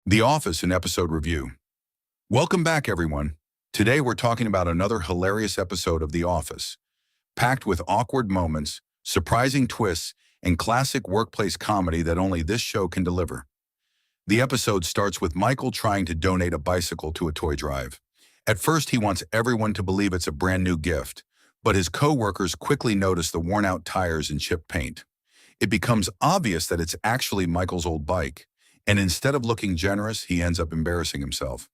The Office, an episode review. Welcome back, everyone. Today we're talking about another hilarious episode of The Office, packed with awkward moments, surprising twists, and classic workplace comedy that only this show can deliver. The episode starts with Michael trying to donate a bicycle to a toy drive. At first, he wants everyone to believe it's a brand new gift, but his co-workers quickly notice the worn-out tires and chipped paint. It becomes obvious that it's actually Michael's old bike, and instead of looking generous, he ends up embarrassing himself.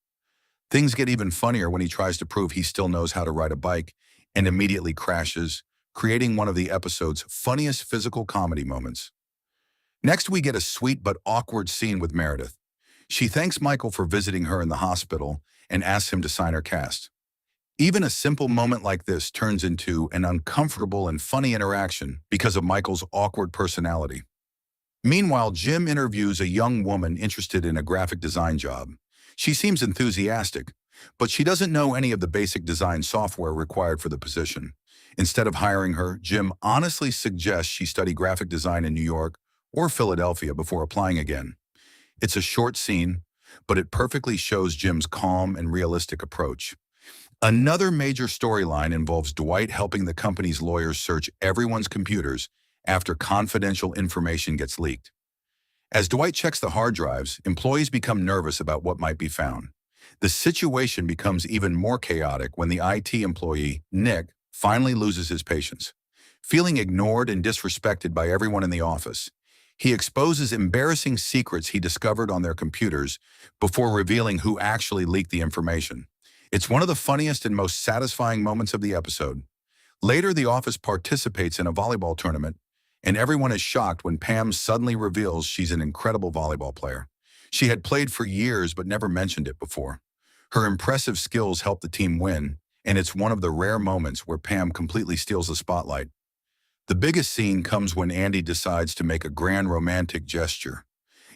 Things get even funnier when he tries to prove he still knows how to ride a bike and immediately crashes, creating one of the episode's funniest physical comedy moments. Next, we get a sweet but awkward scene with Meredith. She thanks Michael for visiting her in the hospital and asks him to sign her cast. Even a simple moment like this turns into an uncomfortable and funny interaction because of Michael's awkward personality. Meanwhile, Jim interviews a young woman interested in a graphic design job. She seems enthusiastic, but she doesn't know any of the basic design software required for the position. Instead of hiring her, Jim honestly suggests she study graphic design in New York or Philadelphia before applying again. It's a short scene, but it perfectly shows Jim's calm and realistic approach. Another major storyline involves Dwight helping the company's lawyers search everyone's computers after confidential information gets leaked. As Dwight checks the hard drives, employees become nervous about what might be found. The situation becomes even more chaotic when the IT employee, Nick, finally loses his patience. Feeling ignored and disrespected by everyone in the office, he exposes embarrassing secrets he discovered on their computers before revealing who actually leaked the information. It's one of the funniest and most satisfying moments of the episode. Later, the office participates in a volleyball tournament, and everyone is shocked when Pam suddenly reveals she's an incredible volleyball player. She had played for years but never mentioned it before. Her impressive skills help the team win, and it's one of the rare moments where Pam completely steals the spotlight. The biggest scene comes when Andy decides to make a grand romantic gesture.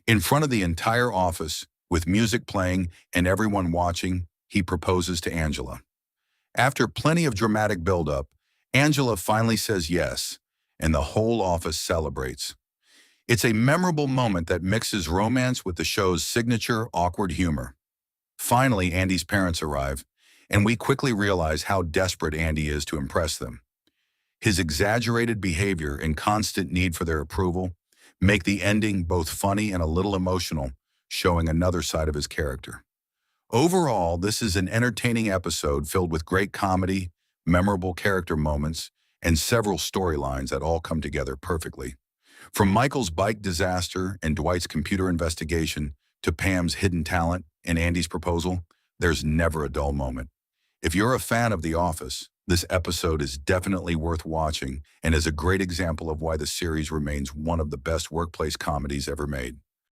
In front of the entire office, with music playing and everyone watching, he proposes to Angela. After plenty of dramatic build-up, Angela finally says yes, and the whole office celebrates. It's a memorable moment that mixes romance with the show's signature awkward humor. Finally, Andy's parents arrive, and we quickly realize how desperate Andy is to impress them. His exaggerated behavior and constant need for their approval make the ending both funny and a little emotional, showing another side of his character. Overall, this is an entertaining episode filled with great comedy, memorable character moments, and several storylines that all come together perfectly. From Michael's bike disaster and Dwight's computer investigation to Pam's hidden talent and Andy's proposal, there's never a dull moment. If you're a fan of The Office, this episode is definitely worth watching and is a great example of why the series remains one of the best workplace comedies ever made.